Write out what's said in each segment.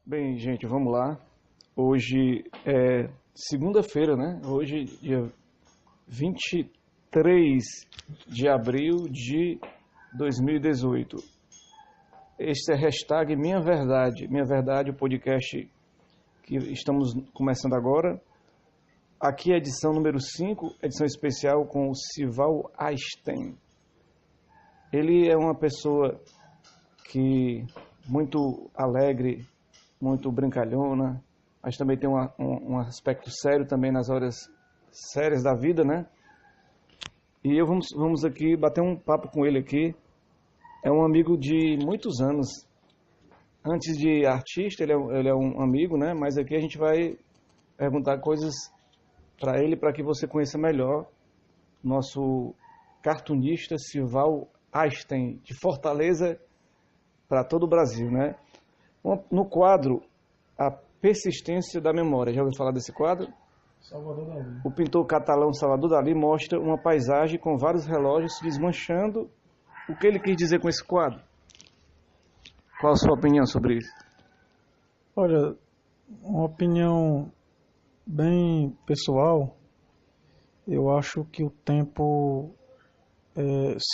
Bem, gente, vamos lá. Hoje é segunda-feira, né? Hoje, dia 23 de abril de 2018. Este é hashtag Minha Verdade, o podcast que estamos começando agora. Aqui é a edição número 5, edição especial com o Sival Einstein. Ele é uma pessoa que muito alegre, muito brincalhona, mas também tem um aspecto sério também nas horas sérias da vida, né? E vamos aqui bater um papo com ele aqui. É um amigo de muitos anos. Antes de artista, ele é um amigo, né? Mas aqui a gente vai perguntar coisas para ele, para que você conheça melhor nosso cartunista Sival Einstein, de Fortaleza para todo o Brasil, né? No quadro A Persistência da Memória, já ouviu falar desse quadro? Salvador Dalí. O pintor catalão Salvador Dalí mostra uma paisagem com vários relógios se desmanchando. O que ele quis dizer com esse quadro? Qual a sua opinião sobre isso? Olha, uma opinião bem pessoal, eu acho que o tempo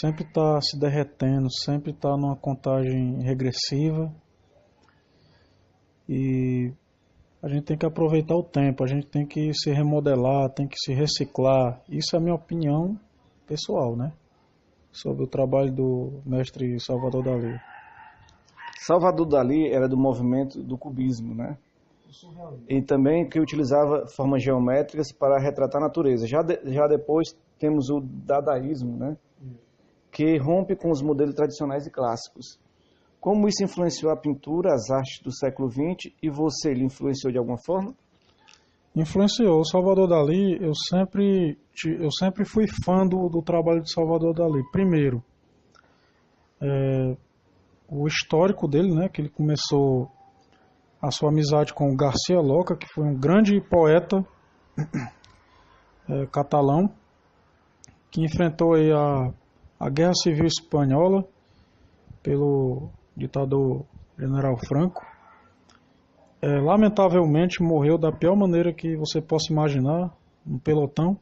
sempre está se derretendo, sempre está numa contagem regressiva e a gente tem que aproveitar o tempo, a gente tem que se remodelar, tem que se reciclar. Isso é a minha opinião pessoal, né? Sobre o trabalho do mestre Salvador Dalí. Salvador Dalí era do movimento do cubismo, né? E também que utilizava formas geométricas para retratar a natureza. Já depois temos o dadaísmo, né? Que rompe com os modelos tradicionais e clássicos. Como isso influenciou a pintura, as artes do século XX, e você lhe influenciou de alguma forma? Influenciou. O Salvador Dalí, eu sempre fui fã do trabalho de Salvador Dalí. Primeiro, o histórico dele, né, que ele começou a sua amizade com o Garcia Lorca, que foi um grande poeta catalão, que enfrentou aí a Guerra Civil Espanhola pelo ditador General Franco. Lamentavelmente morreu da pior maneira que você possa imaginar, no pelotão.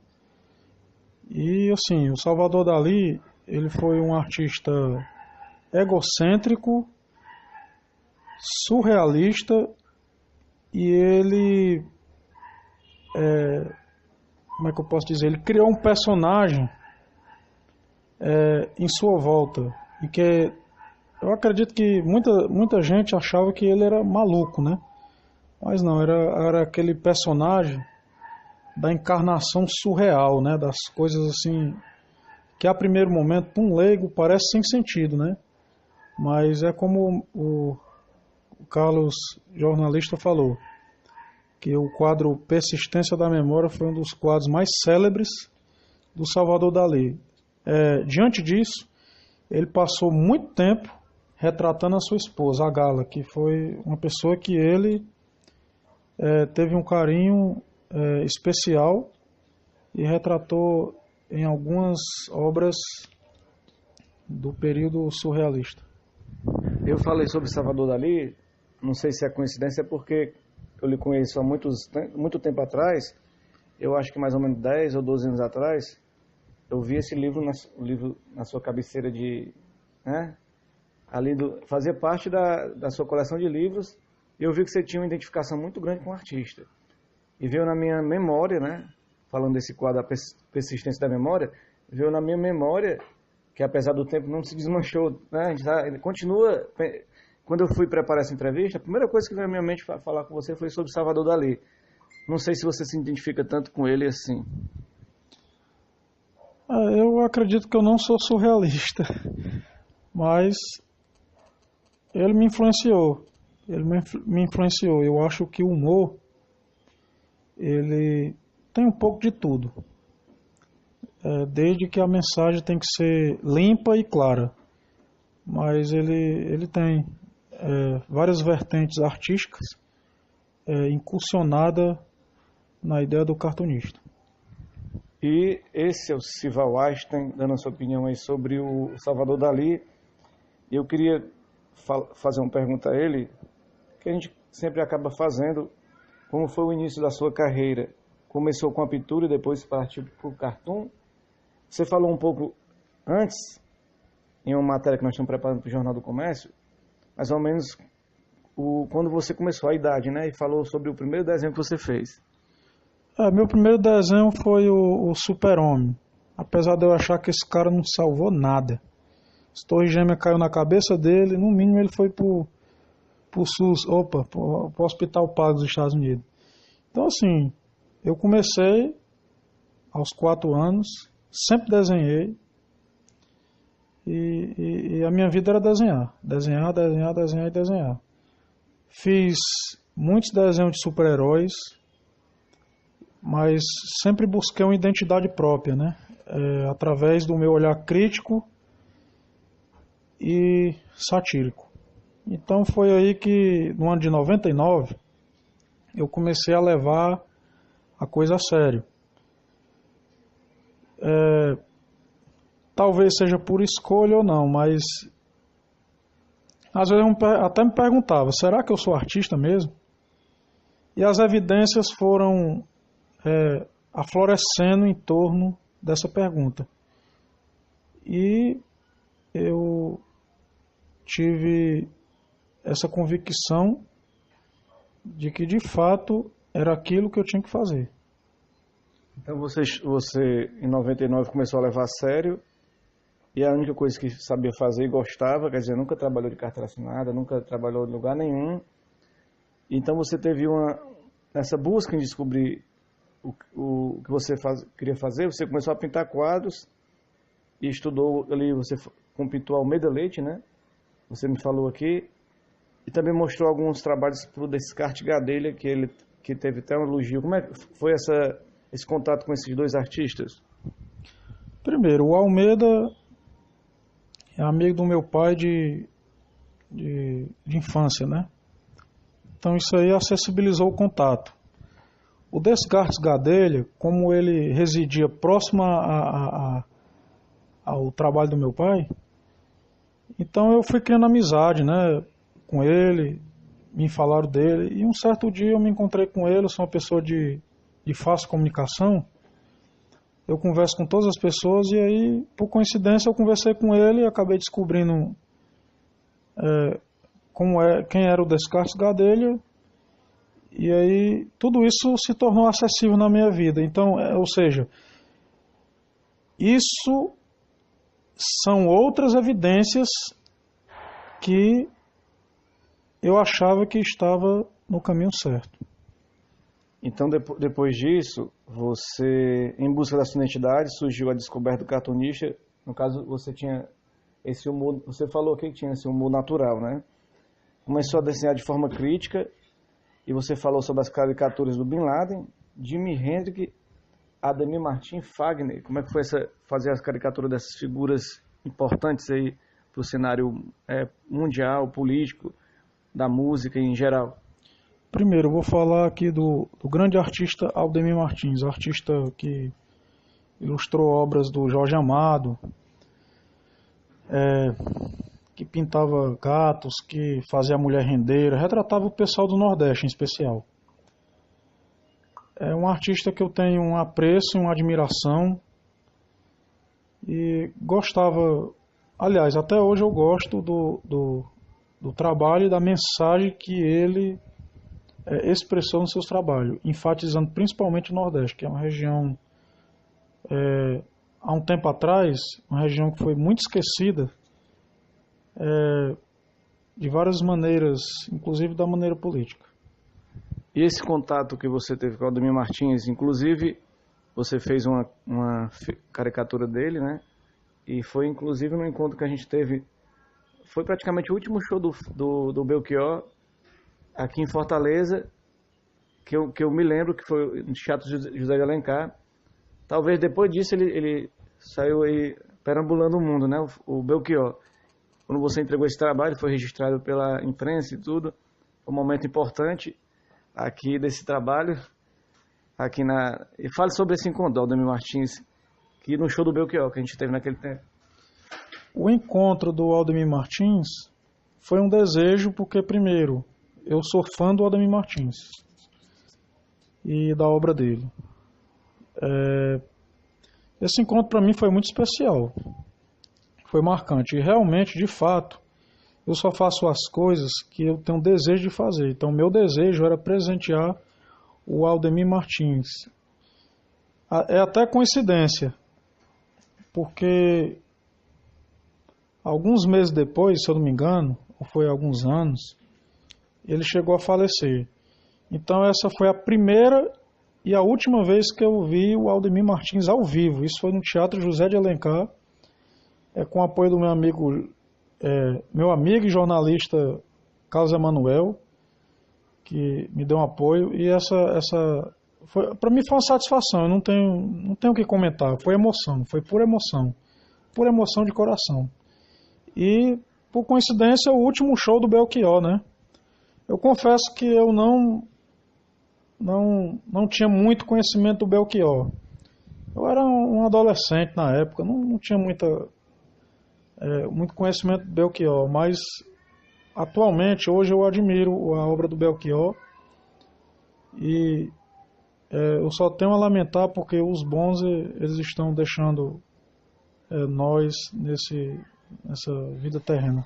E assim, o Salvador Dalí, ele foi um artista egocêntrico, surrealista, e ele, como é que eu posso dizer, ele criou um personagem em sua volta, e que eu acredito que muita gente achava que ele era maluco, né? Mas não, era aquele personagem da encarnação surreal, né? Das coisas assim, que a primeiro momento, para um leigo, parece sem sentido, né? Mas é como o Carlos, jornalista, falou, que o quadro Persistência da Memória foi um dos quadros mais célebres do Salvador Dalí. Diante disso, ele passou muito tempo retratando a sua esposa, a Gala, que foi uma pessoa que ele teve um carinho especial e retratou em algumas obras do período surrealista. Eu falei sobre Salvador Dalí, não sei se é coincidência, porque eu lhe conheço há muito tempo atrás, eu acho que mais ou menos 10 ou 12 anos atrás, eu vi esse livro na sua cabeceira né? Fazia parte da sua coleção de livros, e eu vi que você tinha uma identificação muito grande com o artista. E veio na minha memória, né? Falando desse quadro, a persistência da memória, veio na minha memória que, apesar do tempo, não se desmanchou, né? Ele continua. Quando eu fui preparar essa entrevista, a primeira coisa que veio na minha mente falar com você foi sobre Salvador Dalí. Não sei se você se identifica tanto com ele assim. Eu acredito que eu não sou surrealista, mas ele me influenciou. Me influenciou. Eu acho que o humor, ele tem um pouco de tudo. Desde que a mensagem tem que ser limpa e clara. Mas ele tem várias vertentes artísticas incursionada na ideia do cartunista. E esse é o Sival Einstein, dando a sua opinião aí sobre o Salvador Dalí. Eu queria fazer uma pergunta a ele, que a gente sempre acaba fazendo. Como foi o início da sua carreira? Começou com a pintura e depois partiu para o cartoon. Você falou um pouco antes, em uma matéria que nós estamos preparando para o Jornal do Comércio, mais ou menos quando você começou, a idade, né? E falou sobre o primeiro desenho que você fez. Meu primeiro desenho foi o Super-Homem. Apesar de eu achar que esse cara não salvou nada. As torres gêmeas caiu na cabeça dele, no mínimo ele foi pro SUS, pro Hospital Pago dos Estados Unidos. Então assim, eu comecei aos 4 anos, sempre desenhei, e a minha vida era desenhar. Desenhar, desenhar, desenhar e desenhar. Fiz muitos desenhos de super-heróis, mas sempre busquei uma identidade própria, né? Através do meu olhar crítico e satírico. Então foi aí que, no ano de 99, eu comecei a levar a coisa a sério. Talvez seja por escolha ou não, mas às vezes eu até me perguntava, será que eu sou artista mesmo? E as evidências foram aflorescendo em torno dessa pergunta. E eu tive essa convicção de que de fato era aquilo que eu tinha que fazer. Então você em 99 começou a levar a sério, e a única coisa que sabia fazer e gostava, quer dizer, nunca trabalhou de carteira assinada, nunca trabalhou em lugar nenhum. Então você teve essa busca em descobrir o que você queria fazer. Você começou a pintar quadros e estudou ali, você com o pintor Almeida Leite, né? Você me falou aqui. E também mostrou alguns trabalhos para o Descartes Gadelha, que teve até um elogio. Como é que foi esse contato com esses dois artistas? Primeiro, o Almeida é amigo do meu pai de infância, né? Então isso aí acessibilizou o contato. O Descartes Gadelha, como ele residia próximo ao trabalho do meu pai, então eu fui criando amizade, né, com ele, me falaram dele, e um certo dia eu me encontrei com ele. Eu sou uma pessoa de fácil comunicação, eu converso com todas as pessoas, e aí, por coincidência, eu conversei com ele e acabei descobrindo quem era o Descartes Gadelha, e aí tudo isso se tornou acessível na minha vida. Então, ou seja, isso são outras evidências que eu achava que estava no caminho certo. Então, depois disso, você, em busca da sua identidade, surgiu a descoberta do cartunista. No caso, você tinha esse humor, você falou aqui que tinha esse humor natural, né? Começou a desenhar de forma crítica, e você falou sobre as caricaturas do Bin Laden, Jimi Hendrix, Ademir Martins, Fagner. Como é que foi fazer as caricaturas dessas figuras importantes aí para o cenário mundial, político, da música em geral? Primeiro, eu vou falar aqui do grande artista Ademir Martins, artista que ilustrou obras do Jorge Amado, que pintava gatos, que fazia a mulher rendeira, retratava o pessoal do Nordeste em especial. É um artista que eu tenho um apreço e uma admiração, e gostava, aliás, até hoje eu gosto do trabalho e da mensagem que ele expressou nos seus trabalhos, enfatizando principalmente o Nordeste, que é uma região, há um tempo atrás, uma região que foi muito esquecida, de várias maneiras, inclusive da maneira política. E esse contato que você teve com o Ademir Martins, inclusive você fez uma caricatura dele, né? E foi inclusive no encontro que a gente teve, foi praticamente o último show do Belchior aqui em Fortaleza, que eu me lembro que foi no Teatro José de Alencar. Talvez depois disso ele saiu aí perambulando o mundo, né? O Belchior. Quando você entregou esse trabalho, foi registrado pela imprensa e tudo. Foi um momento importante aqui desse trabalho. E fale sobre esse encontro do Ademir Martins, que no show do Belchior que a gente teve naquele tempo. O encontro do Ademir Martins foi um desejo, porque primeiro, eu sou fã do Aldemir Martins e da obra dele. Esse encontro para mim foi muito especial, foi marcante. E realmente, de fato, eu só faço as coisas que eu tenho desejo de fazer. Então, meu desejo era presentear o Aldemir Martins. É até coincidência, porque alguns meses depois, se eu não me engano, ou foi alguns anos, ele chegou a falecer. Então essa foi a primeira e a última vez que eu vi o Aldemir Martins ao vivo. Isso foi no Teatro José de Alencar, com o apoio do meu amigo e jornalista Carlos Emanuel, que me deu um apoio. E para mim foi uma satisfação. Eu não tenho o que comentar. Foi emoção, foi pura emoção de coração. E por coincidência o último show do Belchior, né? Eu confesso que eu não tinha muito conhecimento do Belchior. Eu era um adolescente na época, não tinha muito conhecimento do Belchior, mas atualmente, hoje eu admiro a obra do Belchior e eu só tenho a lamentar porque os bons eles estão deixando nós nessa vida terrena.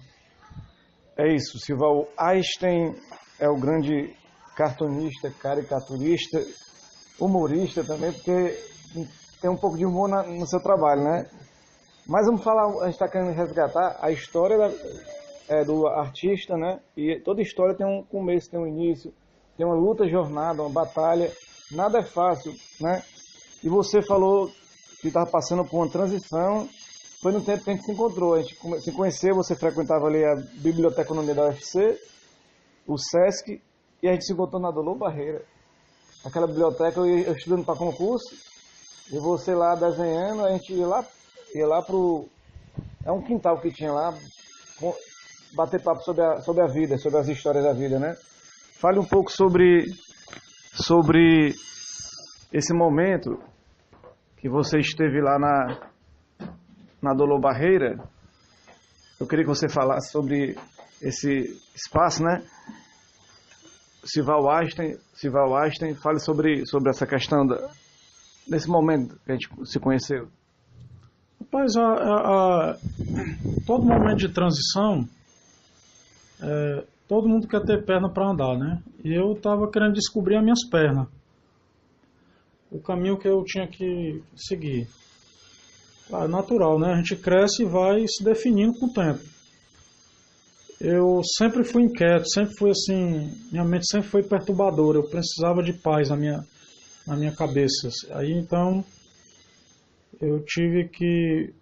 É isso, Sival Einstein é o grande cartunista, caricaturista, humorista também, porque tem um pouco de humor no seu trabalho, né? Mas vamos falar, a gente está querendo resgatar a história do artista, né? E toda história tem um começo, tem um início, tem uma luta, jornada, uma batalha, nada é fácil, né? E você falou que estava passando por uma transição, foi no tempo que a gente se encontrou, a gente se conheceu, você frequentava ali a Biblioteconomia da UFC, o Sesc, e a gente se encontrou na Dolor Barreira. Aquela biblioteca, eu estudando para concurso, e você lá desenhando, a gente ia lá pro... É um quintal que tinha lá, bater papo sobre a vida, sobre as histórias da vida, né? Fale um pouco sobre esse momento que você esteve lá na Dolor Barreira. Eu queria que você falasse sobre esse espaço, né? Sival Einstein, fale sobre essa questão desse momento que a gente se conheceu. Rapaz, todo momento de transição, todo mundo quer ter perna para andar, né? E eu estava querendo descobrir as minhas pernas, o caminho que eu tinha que seguir. É natural, né? A gente cresce e vai se definindo com o tempo. Eu sempre fui inquieto, sempre fui assim, minha mente sempre foi perturbadora, eu precisava de paz na minha cabeça. Aí então eu tive que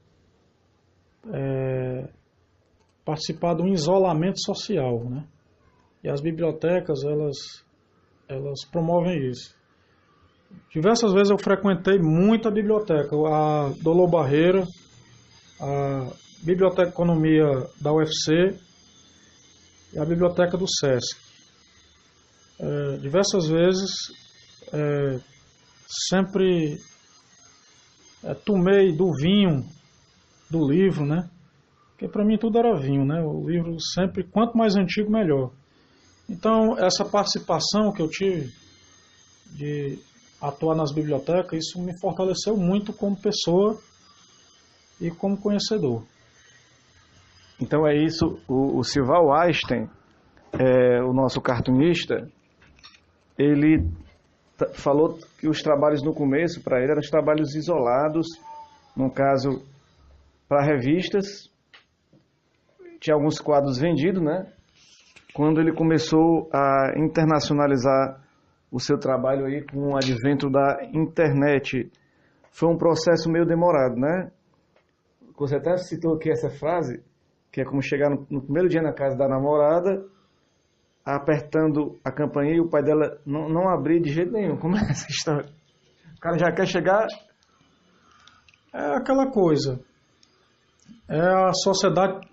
participar de um isolamento social, né? E as bibliotecas, elas promovem isso. Diversas vezes eu frequentei muito a biblioteca, a Dolor Barreira, a Biblioteconomia da UFC e a biblioteca do Sesc. Diversas vezes sempre tomei do vinho do livro, né? Porque para mim tudo era vinho, né? O livro sempre, quanto mais antigo, melhor. Então, essa participação que eu tive de atuar nas bibliotecas, isso me fortaleceu muito como pessoa e como conhecedor. Então é isso, o Sival Einstein, o nosso cartunista, ele falou que os trabalhos no começo, para ele, eram os trabalhos isolados, no caso, para revistas, tinha alguns quadros vendidos, né? Quando ele começou a internacionalizar o seu trabalho aí com o advento da internet, foi um processo meio demorado, né? Você até citou aqui essa frase, que é como chegar no primeiro dia na casa da namorada, apertando a campainha e o pai dela não abrir de jeito nenhum. Como é essa história? O cara já quer chegar... É aquela coisa. É a sociedade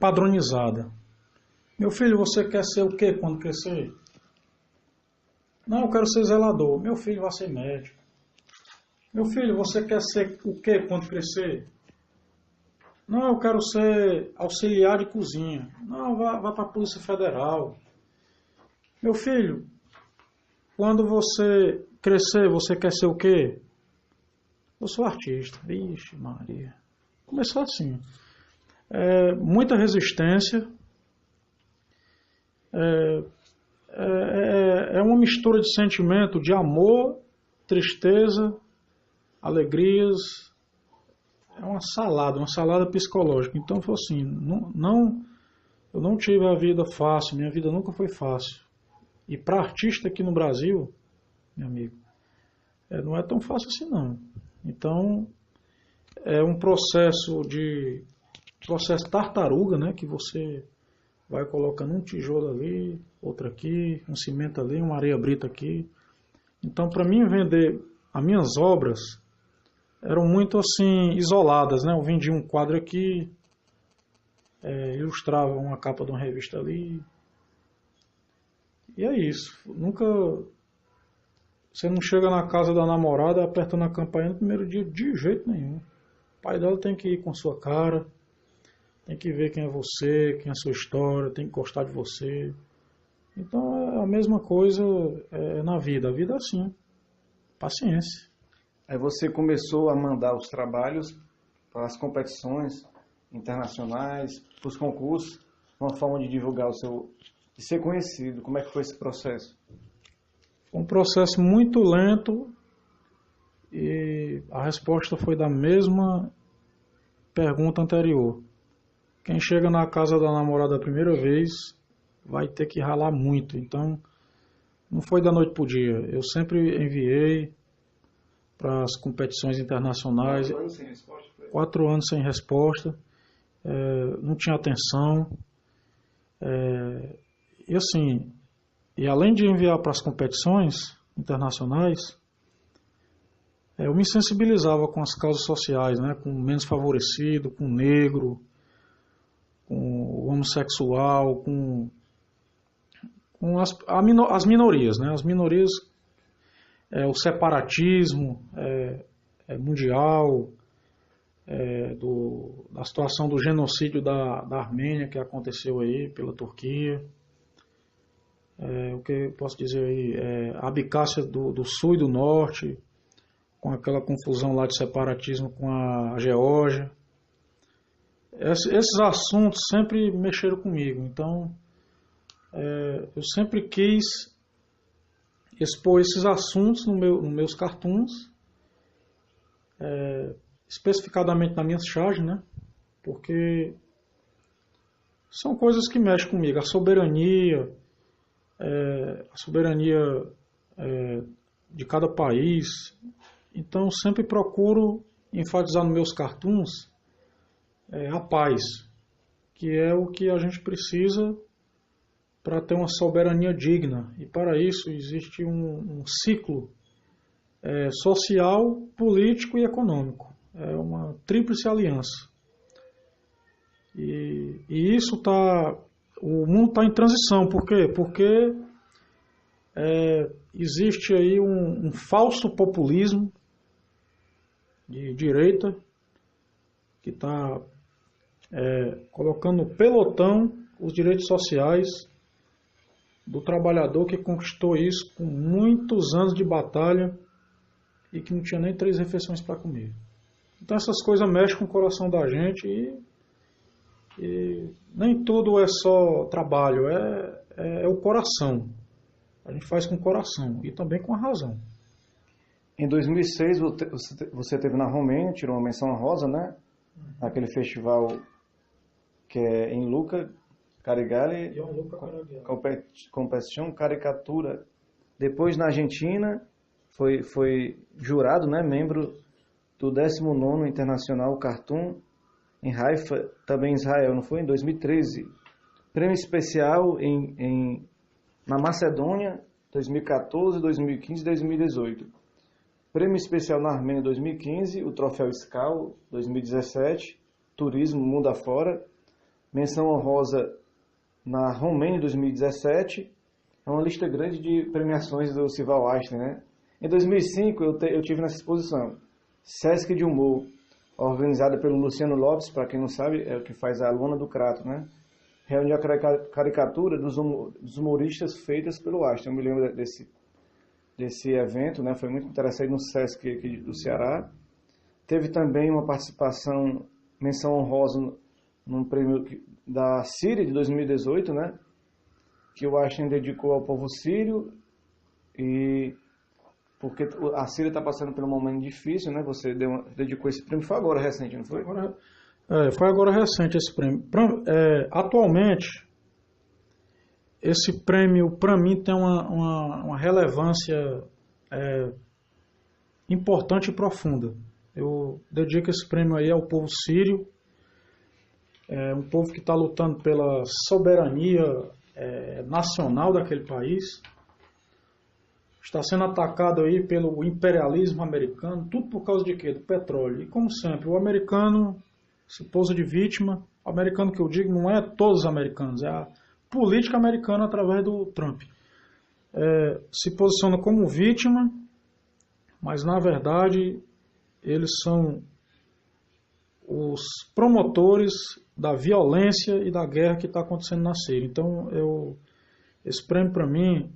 padronizada. Meu filho, você quer ser o quê quando crescer? Não, eu quero ser zelador. Meu filho vai ser médico. Meu filho, você quer ser o quê quando crescer? Não, eu quero ser auxiliar de cozinha. Não, vá para a Polícia Federal. Meu filho, quando você crescer, você quer ser o quê? Eu sou artista. Vixe, Maria. Começou assim. Muita resistência. É uma mistura de sentimento de amor, tristeza, alegrias. É uma salada psicológica. Então foi assim, eu não tive a vida fácil, minha vida nunca foi fácil. E para artista aqui no Brasil, meu amigo, não é tão fácil assim não. Então é um processo tartaruga, né, que você vai colocando um tijolo ali, outro aqui, um cimento ali, uma areia brita aqui. Então, para mim vender as minhas obras eram muito assim isoladas, né? Eu vendia um quadro aqui, ilustrava uma capa de uma revista ali. E é isso. Você não chega na casa da namorada apertando a campainha no primeiro dia de jeito nenhum. O pai dela tem que ir com a sua cara, tem que ver quem é você, quem é a sua história, tem que gostar de você. Então é a mesma coisa na vida. A vida é assim. Paciência. Aí você começou a mandar os trabalhos para as competições internacionais, para os concursos, uma forma de divulgar de ser conhecido. Como é que foi esse processo? Foi um processo muito lento e a resposta foi da mesma pergunta anterior. Quem chega na casa da namorada a primeira vez vai ter que ralar muito. Então, não foi da noite para o dia. Eu sempre enviei para as competições internacionais. 4 anos sem resposta? 4 anos sem resposta. Não tinha atenção. E assim, além de enviar para as competições internacionais, eu me sensibilizava com as causas sociais, né? Com o menos favorecido, com o negro, com o homossexual, com as minorias, né? As minorias, o separatismo mundial, da situação do genocídio da Armênia que aconteceu aí pela Turquia. O que eu posso dizer aí? A Abcásia do Sul e do Norte, com aquela confusão lá de separatismo com a Geórgia. Esses assuntos sempre mexeram comigo, então eu sempre quis expor esses assuntos nos meus cartoons, especificadamente na minha charge, né? Porque são coisas que mexem comigo, a soberania de cada país. Então sempre procuro enfatizar nos meus cartoons a paz, que é o que a gente precisa para ter uma soberania digna. E para isso existe um ciclo social, político e econômico. É uma tríplice aliança. E isso o mundo está em transição. Por quê? Porque existe aí um falso populismo de direita que está colocando no pelotão os direitos sociais do trabalhador que conquistou isso com muitos anos de batalha e que não tinha nem 3 refeições para comer. Então essas coisas mexem com o coração da gente e nem tudo é só trabalho, é o coração. A gente faz com o coração e também com a razão. Em 2006 você esteve na Romênia, tirou uma menção honrosa, né? Aquele festival que é em Lucca, Carigali, Competição Caricatura. Depois na Argentina foi jurado, né? Membro do 19º Internacional Cartoon em Haifa, também em Israel, não foi? Em 2013. Prêmio especial na Macedônia, 2014, 2015 e 2018. Prêmio especial na Armênia 2015, o Troféu Skal 2017, Turismo Mundo Afora. Menção honrosa na Romênia 2017. É uma lista grande de premiações do Sival Einstein, né? Em 2005 eu tive nessa exposição, Sesc de Humor, organizada pelo Luciano Lopes, para quem não sabe, é o que faz a Lona do Crato, né? reuniu a caricatura dos humoristas feitas pelo Einstein. Eu me lembro desse evento, né? Foi muito interessante no Sesc aqui do Ceará. Teve também uma participação, menção honrosa, num prêmio da Síria de 2018, né? Que o Einstein dedicou ao povo sírio, e porque a Síria está passando por um momento difícil, né? Você dedicou esse prêmio, foi agora recente, não foi? Foi agora recente esse prêmio. Atualmente, esse prêmio, para mim, tem uma relevância importante e profunda. Eu dedico esse prêmio aí ao povo sírio, um povo que está lutando pela soberania nacional daquele país. Está sendo atacado aí pelo imperialismo americano, tudo por causa de quê? Do petróleo. E como sempre, o americano se pousa de vítima. O americano que eu digo não é todos os americanos, é a política americana através do Trump. Se posiciona como vítima, mas na verdade eles são os promotores da violência e da guerra que está acontecendo na Síria. Então, esse prêmio para mim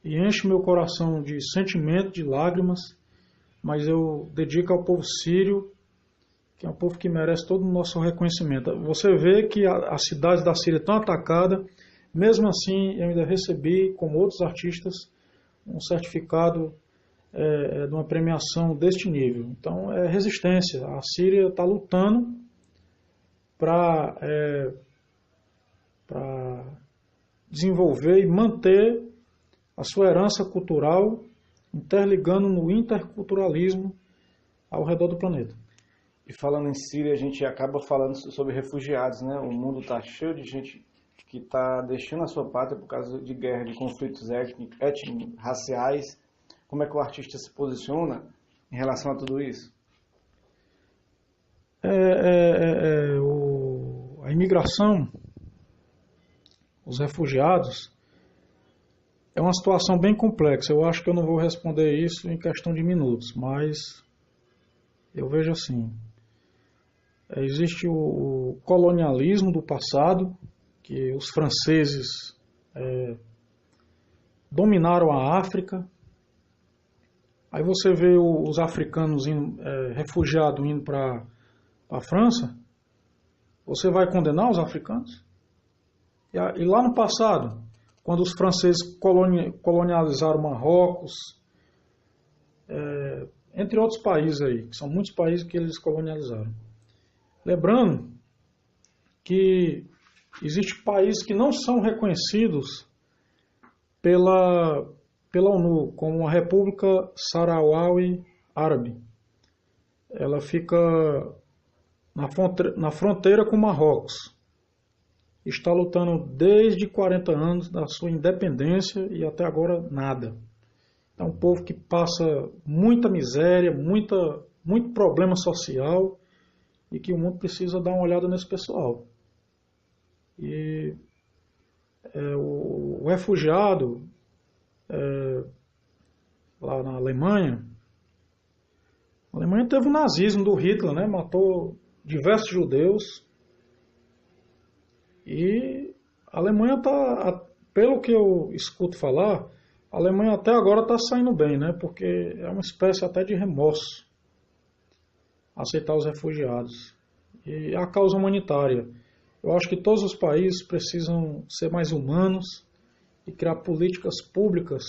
enche meu coração de sentimento, de lágrimas, mas eu dedico ao povo sírio, que é um povo que merece todo o nosso reconhecimento. Você vê que as cidades da Síria estão atacadas, mesmo assim eu ainda recebi, como outros artistas, um certificado de uma premiação deste nível. Então é resistência. A Síria está lutando para desenvolver e manter a sua herança cultural, interligando no interculturalismo ao redor do planeta. E falando em Síria, a gente acaba falando sobre refugiados, né? O mundo está cheio de gente que está deixando a sua pátria por causa de guerra, de conflitos étnicos, raciais. Como é que o artista se posiciona em relação a tudo isso? A imigração, os refugiados, é uma situação bem complexa. Eu acho que eu não vou responder isso em questão de minutos, mas eu vejo assim. Existe o colonialismo do passado, que os franceses dominaram a África. Aí você vê os africanos refugiados indo para a França. Você vai condenar os africanos? E lá no passado, quando os franceses colonializaram Marrocos, entre outros países aí, que são muitos países que eles colonializaram. Lembrando que existem países que não são reconhecidos pela ONU, como a República Saharaui Árabe. Ela fica na fronteira com Marrocos. Está lutando desde 40 anos da sua independência e até agora nada. É um povo que passa muita miséria, muito problema social, e que o mundo precisa dar uma olhada nesse pessoal. E o refugiado lá na Alemanha, a Alemanha teve o nazismo do Hitler, né? Matou diversos judeus, e a Alemanha está, pelo que eu escuto falar, a Alemanha até agora está saindo bem, né? Porque é uma espécie até de remorso aceitar os refugiados. E a causa humanitária. Eu acho que todos os países precisam ser mais humanos e criar políticas públicas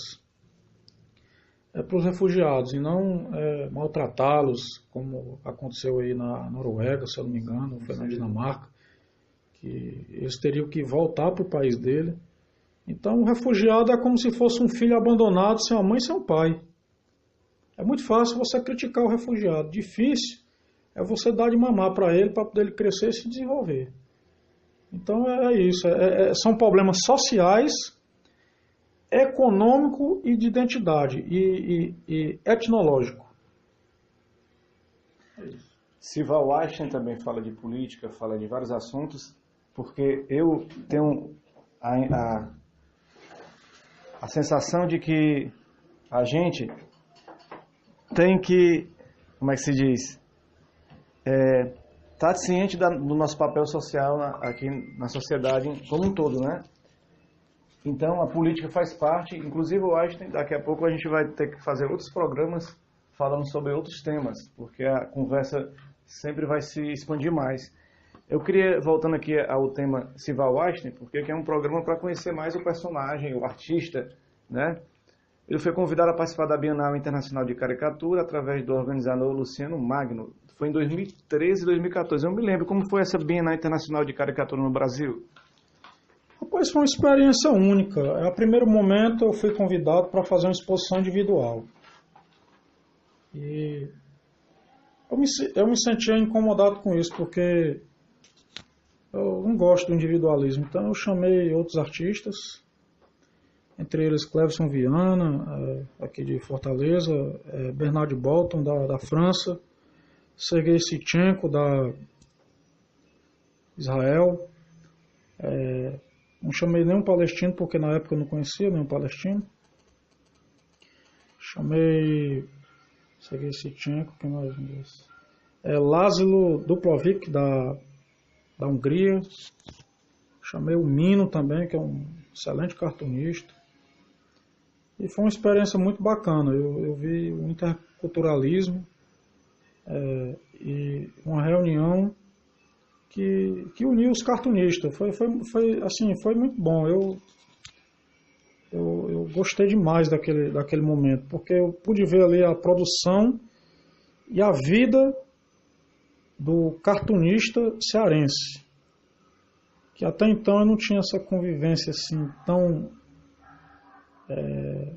para os refugiados, e não maltratá-los, como aconteceu aí na Noruega, se eu não me engano, ou foi na Dinamarca, que eles teriam que voltar para o país dele. Então o refugiado é como se fosse um filho abandonado, sem uma mãe e sem um pai. É muito fácil você criticar o refugiado, difícil é você dar de mamar para ele poder ele crescer e se desenvolver. Então é isso, são problemas sociais, econômico e de identidade e etnológico. É isso. Sival Einstein também fala de política, fala de vários assuntos, porque eu tenho a sensação de que a gente tem que, como é que se diz, tá ciente do nosso papel social aqui na sociedade como um todo, né? Então, a política faz parte, inclusive o Einstein, daqui a pouco a gente vai ter que fazer outros programas falando sobre outros temas, porque a conversa sempre vai se expandir mais. Eu queria, voltando aqui ao tema Sival Einstein, porque aqui é um programa para conhecer mais o personagem, o artista, né? Ele foi convidado a participar da Bienal Internacional de Caricatura através do organizador Luciano Magno. Foi em 2013 e 2014. Eu me lembro como foi essa Bienal Internacional de Caricatura no Brasil. Rapaz, foi uma experiência única. A primeiro momento eu fui convidado para fazer uma exposição individual. E eu me sentia incomodado com isso, porque eu não gosto do individualismo. Então eu chamei outros artistas, entre eles Clevson Viana, aqui de Fortaleza, Bernard Bolton, da França, Sergei Sitchenko, da Israel. Não chamei nenhum palestino, porque na época eu não conhecia nenhum palestino. Chamei Sergei Sitchenko, quem mais? Laszlo Duplovic, da Hungria. Chamei o Mino também, que é um excelente cartunista. E foi uma experiência muito bacana. Eu vi o interculturalismo e uma reunião que uniu os cartunistas. Foi muito bom. Eu gostei demais daquele momento, porque eu pude ver ali a produção e a vida do cartunista cearense, que até então eu não tinha essa convivência assim tão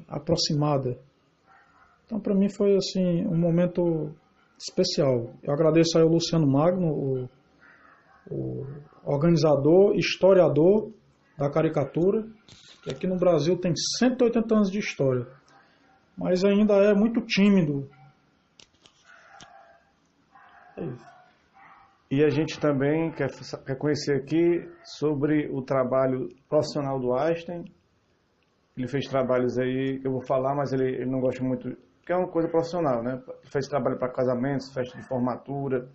aproximada. Então, para mim foi assim um momento especial. Eu agradeço aí ao Luciano Magno, o organizador, historiador da caricatura, que aqui no Brasil tem 180 anos de história, mas ainda é muito tímido. É isso. E a gente também quer conhecer aqui sobre o trabalho profissional do Einstein. Ele fez trabalhos aí, que eu vou falar, mas ele não gosta muito, que é uma coisa profissional, né? Ele fez trabalho para casamentos, festa de formatura.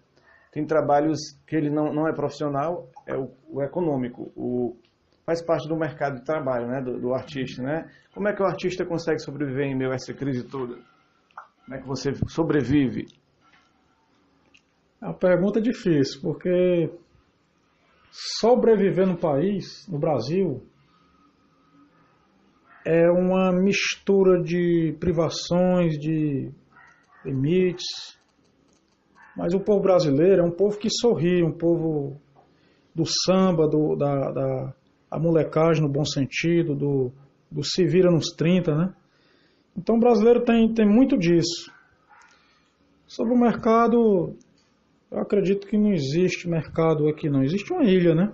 Tem trabalhos que ele não é profissional, é o econômico, faz parte do mercado de trabalho, né? Do artista, né? Como é que o artista consegue sobreviver em meio a essa crise toda? Como é que você sobrevive? É uma pergunta difícil, porque sobreviver no país, no Brasil, é uma mistura de privações, de limites. Mas o povo brasileiro é um povo que sorri, um povo do samba, a molecagem no bom sentido, do se vira nos 30, né? Então o brasileiro tem muito disso. Sobre o mercado, eu acredito que não existe mercado aqui não. Existe uma ilha, né?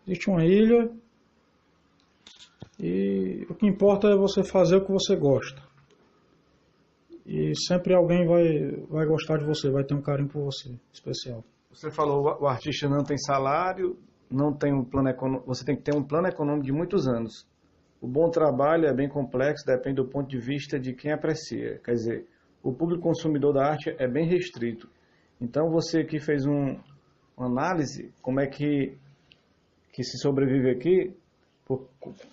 Existe uma ilha e o que importa é você fazer o que você gosta. E sempre alguém vai gostar de você, vai ter um carinho por você, especial. Você falou, o artista não tem salário, não tem um plano econômico, você tem que ter um plano econômico de muitos anos. O bom trabalho é bem complexo, depende do ponto de vista de quem aprecia. Quer dizer, o público consumidor da arte é bem restrito. Então você que fez uma análise, como é que se sobrevive aqui,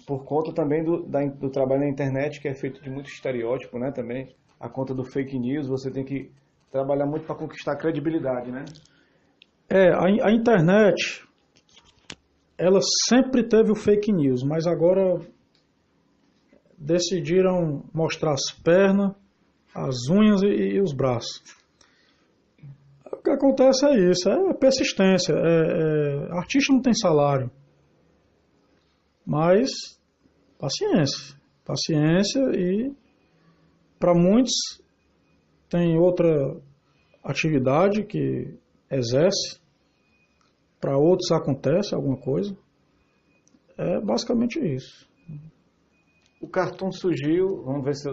por conta também do trabalho na internet, que é feito de muito estereótipo, né, também. A conta do fake news, você tem que trabalhar muito para conquistar a credibilidade, né? A internet, ela sempre teve o fake news, mas agora decidiram mostrar as pernas, as unhas e os braços. O que acontece é isso, é persistência. Artista não tem salário, mas paciência e para muitos tem outra atividade que exerce, para outros acontece alguma coisa. É basicamente isso. O cartoon surgiu, vamos ver se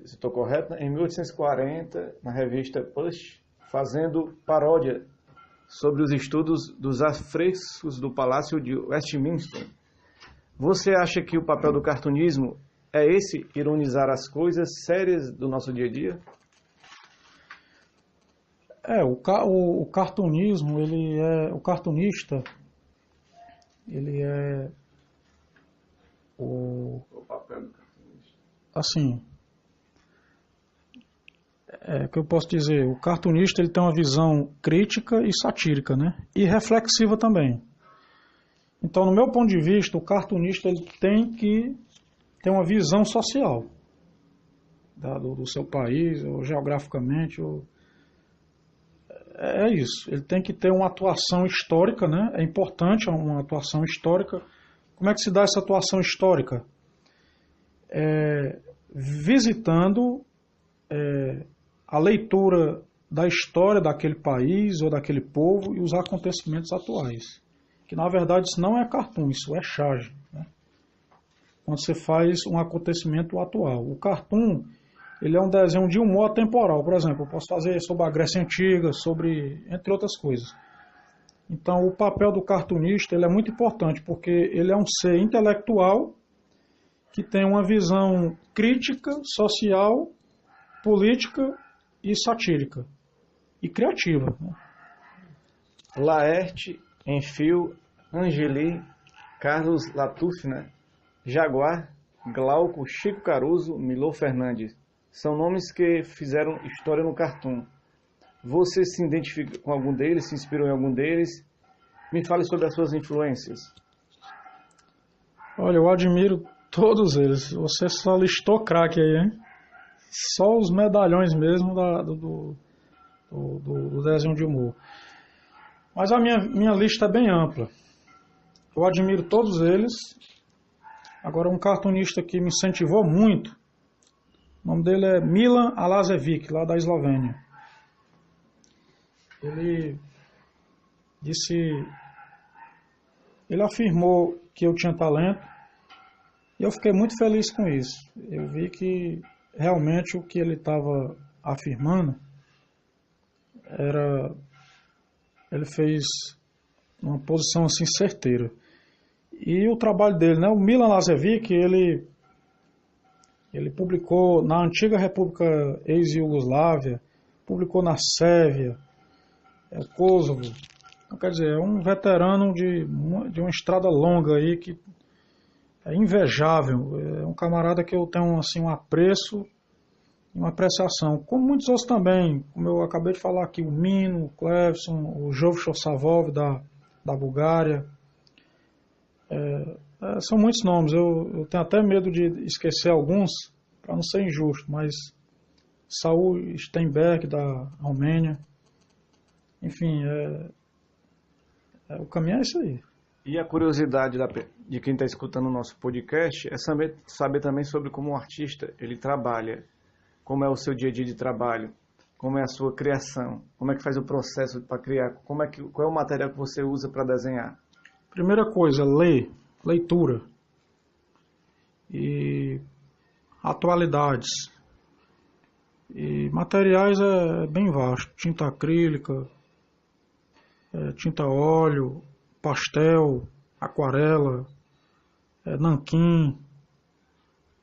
estou correto, em 1840, na revista Push, fazendo paródia sobre os estudos dos afrescos do Palácio de Westminster. Você acha que o papel do cartunismo é esse, ironizar as coisas sérias do nosso dia a dia? O cartunismo, o cartunista, ele é O papel do cartunista. assim, o que eu posso dizer, o cartunista ele tem uma visão crítica e satírica, né? E reflexiva também. Então, no meu ponto de vista, o cartunista ele tem que ter uma visão social do seu país, ou geograficamente, é isso. Ele tem que ter uma atuação histórica, né? É importante uma atuação histórica. Como é que se dá essa atuação histórica? Visitando a leitura da história daquele país ou daquele povo e os acontecimentos atuais. Que na verdade isso não é cartoon, isso é charge, né? Quando você faz um acontecimento atual. O cartoon, ele é um desenho de humor atemporal. Por exemplo, eu posso fazer sobre a Grécia Antiga, entre outras coisas. Então, o papel do cartunista ele é muito importante, porque ele é um ser intelectual que tem uma visão crítica, social, política e satírica. E criativa, né? Laerte, Enfio, Angeli, Carlos Latuf, né? Jaguar, Glauco, Chico Caruso, Milor Fernandes. São nomes que fizeram história no cartoon. Você se identifica com algum deles? Se inspirou em algum deles? Me fale sobre as suas influências. Olha, eu admiro todos eles. Você só listou craque aí, hein? Só os medalhões mesmo do desenho de humor. Mas a minha lista é bem ampla. Eu admiro todos eles. Agora, um cartunista que me incentivou muito, o nome dele é Milan Alasevic, lá da Eslovênia. Ele afirmou que eu tinha talento e eu fiquei muito feliz com isso. Eu vi que realmente o que ele estava afirmando ele fez uma posição assim certeira. E o trabalho dele, né? O Milan Lazevic, ele publicou na antiga República ex-Iugoslávia, publicou na Sérvia, Kosovo. Então, quer dizer, é um veterano de uma estrada longa aí que é invejável. É um camarada que eu tenho assim um apreço e uma apreciação. Como muitos outros também, como eu acabei de falar aqui, o Mino, o Clevson, o Jovcho Savov da Bulgária. São muitos nomes, eu tenho até medo de esquecer alguns, para não ser injusto, mas Saul Steinberg, da Romênia. Enfim, o caminho é isso aí. E a curiosidade de quem está escutando o nosso podcast é saber também sobre como o artista ele trabalha, como é o seu dia a dia de trabalho, como é a sua criação, como é que faz o processo para criar, qual é o material que você usa para desenhar. Primeira coisa, leitura e atualidades. E materiais é bem vasto, tinta acrílica, tinta a óleo, pastel, aquarela, nanquim.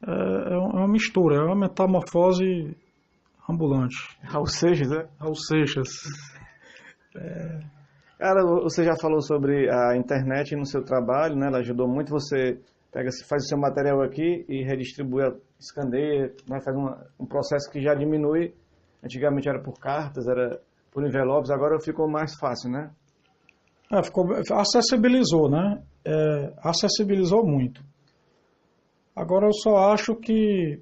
É uma mistura, é uma metamorfose ambulante. Raul Seixas, né? Raul Seixas. Cara, você já falou sobre a internet no seu trabalho, né? Ela ajudou muito. Você faz o seu material aqui e redistribui, escaneia, né? Faz um processo que já diminui. Antigamente era por cartas, era por envelopes, agora ficou mais fácil, né? Acessibilizou, né? Acessibilizou muito. Agora eu só acho que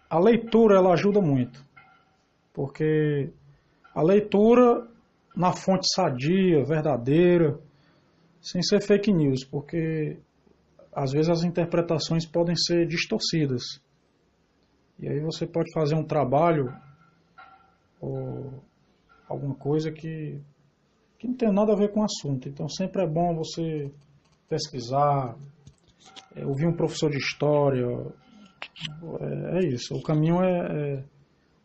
a leitura ela ajuda muito, porque a leitura na fonte sadia, verdadeira, sem ser fake news, porque às vezes as interpretações podem ser distorcidas. E aí você pode fazer um trabalho ou alguma coisa que não tem nada a ver com o assunto. Então sempre é bom você pesquisar, ouvir um professor de história. É isso. O caminho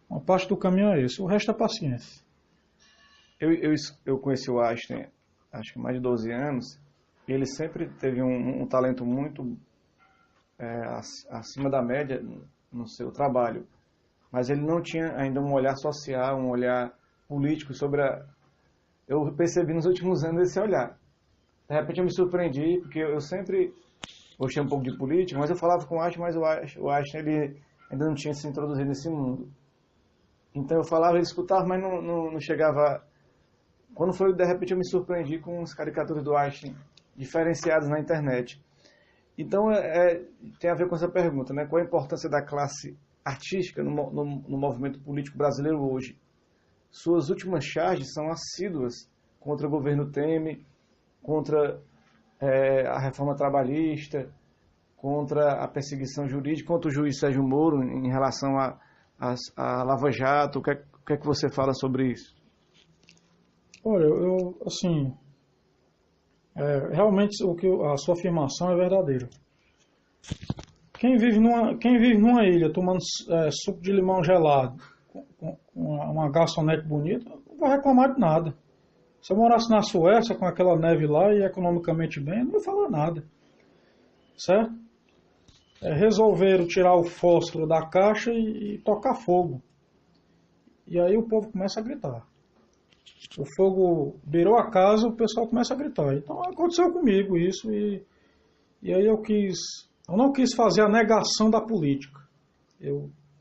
uma parte do caminho é esse. O resto é paciência. Eu conheci o Einstein, acho que mais de 12 anos, e ele sempre teve um talento muito acima da média no seu trabalho. mas ele não tinha ainda um olhar social, um olhar político sobre a... Eu percebi nos últimos anos esse olhar. De repente eu me surpreendi, porque eu sempre gostei um pouco de política, mas eu falava com o Einstein, mas o Einstein ele ainda não tinha se introduzido nesse mundo. Então eu falava, ele escutava, mas não chegava... Quando foi, de repente eu me surpreendi com as caricaturas do Einstein diferenciadas na internet. Então tem a ver com essa pergunta, né? Qual a importância da classe artística no movimento político brasileiro hoje? Suas últimas charges são assíduas contra o governo Temer, contra a reforma trabalhista, contra a perseguição jurídica, contra o juiz Sérgio Moro em relação a Lava Jato. O que é que você fala sobre isso? Olha, assim, realmente a sua afirmação é verdadeira. Quem vive numa ilha tomando suco de limão gelado, com uma garçonete bonita, não vai reclamar de nada. Se eu morasse na Suécia com aquela neve lá e economicamente bem, eu não ia falar nada. Certo? Resolveram tirar o fósforo da caixa e tocar fogo. E aí o povo começa a gritar. O fogo beirou a casa, o pessoal começa a gritar. Então aconteceu comigo isso e aí eu não quis fazer a negação da política.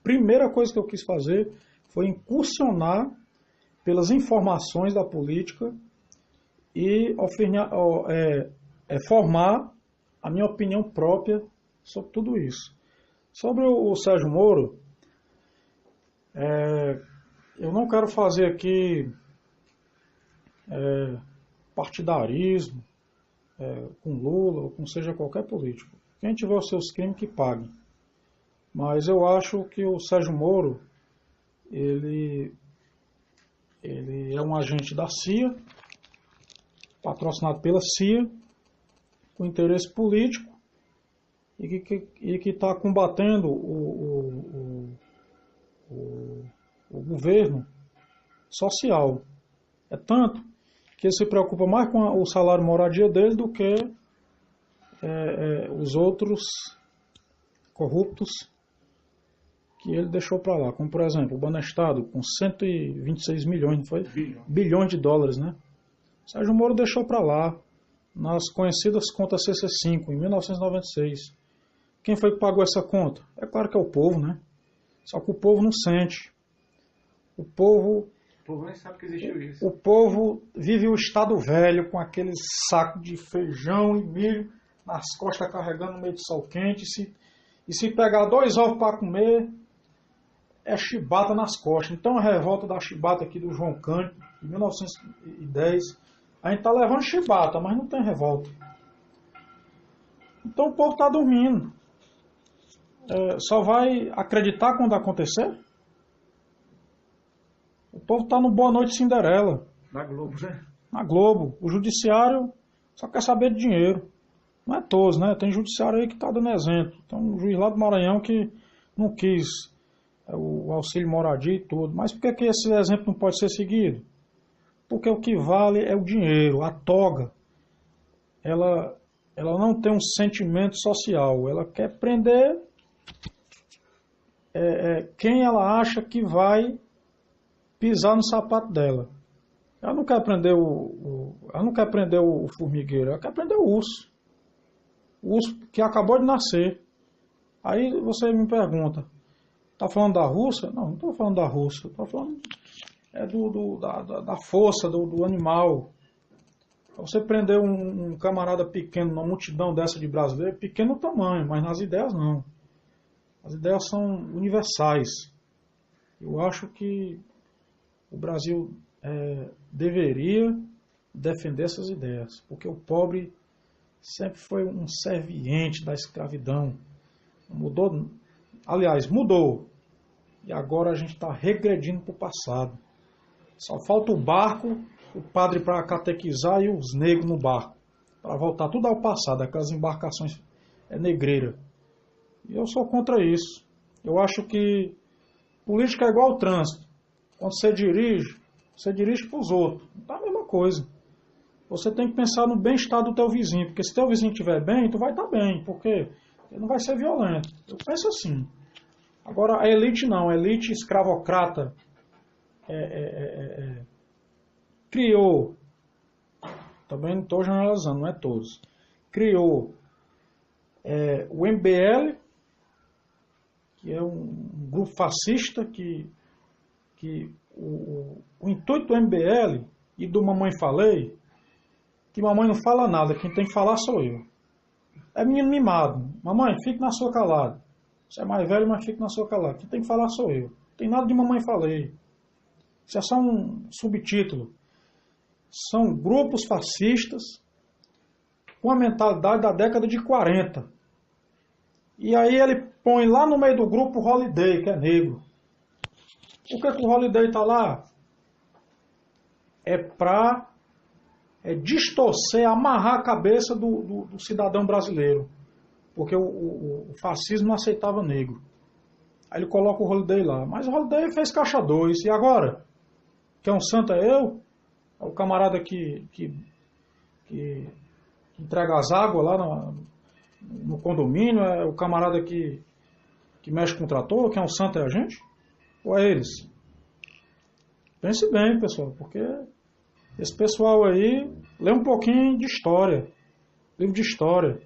Primeira coisa que eu quis fazer foi incursionar pelas informações da política e formar a minha opinião própria sobre tudo isso. Sobre o Sérgio Moro, eu não quero fazer aqui partidarismo com Lula ou com seja qualquer político. Quem tiver os seus crimes que pague. Mas eu acho que o Sérgio Moro, ele é um agente da CIA, patrocinado pela CIA, com interesse político e que está combatendo o governo social. É tanto que ele se preocupa mais com o salário e moradia dele do que os outros corruptos que ele deixou para lá. Como, por exemplo, o Banestado, com 126 milhões, não foi? Bilhões de dólares, né? Sérgio Moro deixou para lá, nas conhecidas contas CC5, em 1996. Quem foi que pagou essa conta? É claro que é o povo, né? Só que o povo não sente. O povo nem sabe que existiu isso. O povo vive o estado velho, com aquele saco de feijão e milho nas costas, carregando no meio de sol quente. E se pegar 2 ovos para comer, é chibata nas costas. Então a revolta da chibata aqui do João Cândido, em 1910, a gente está levando chibata, mas não tem revolta. Então o povo está dormindo. Só vai acreditar quando acontecer? O povo está no Boa Noite Cinderela. Na Globo, né? Na Globo. O judiciário só quer saber de dinheiro. Não é todos, né? Tem judiciário aí que está dando exemplo. Tem um juiz lá do Maranhão que não quis o auxílio moradia e tudo. Mas por que esse exemplo não pode ser seguido? Porque o que vale é o dinheiro, a toga. Ela não tem um sentimento social. Ela quer prender quem ela acha que vai pisar no sapato dela. Ela não quer prender ela não quer prender o formigueiro, ela quer prender o urso. O urso que acabou de nascer. Aí você me pergunta, está falando da Rússia? Não estou falando da Rússia, estou falando da força do animal. Você prender um camarada pequeno numa multidão dessa de brasileiros, pequeno no tamanho, mas nas ideias não. As ideias são universais. Eu acho que o Brasil deveria defender essas ideias, porque o pobre sempre foi um serviente da escravidão. Mudou, aliás, mudou. E agora a gente está regredindo para o passado. Só falta o barco, o padre para catequizar e os negros no barco, para voltar tudo ao passado, aquelas embarcações negreiras. E eu sou contra isso. Eu acho que política é igual ao trânsito. Quando você dirige para os outros. Não é a mesma coisa. Você tem que pensar no bem-estar do teu vizinho, porque se teu vizinho estiver bem, tu vai estar bem, porque ele não vai ser violento. Eu penso assim. Agora, a elite não, a elite escravocrata criou, também não estou generalizando, não é todos, criou o MBL, que é um grupo fascista que o intuito do MBL e do Mamãe Falei, que mamãe não fala nada, quem tem que falar sou eu. É menino mimado. Mamãe, fique na sua calada. Você é mais velho, mas fique na sua calada. Quem tem que falar sou eu. Não tem nada de Mamãe Falei. Isso é só um subtítulo. São grupos fascistas com a mentalidade da década de 40. E aí ele põe lá no meio do grupo o Holiday, que é negro. Por que o Holiday está lá? É para distorcer, amarrar a cabeça do cidadão brasileiro. Porque o fascismo não aceitava negro. Aí ele coloca o Holiday lá. Mas o Holiday fez caixa 2. E agora? Quem é um santo é eu? É o camarada que entrega as águas lá no condomínio? É o camarada que mexe com o trator? Quem é um santo é a gente? Ou é eles? Pense bem, pessoal, porque esse pessoal aí lê um pouquinho de história, livro de história.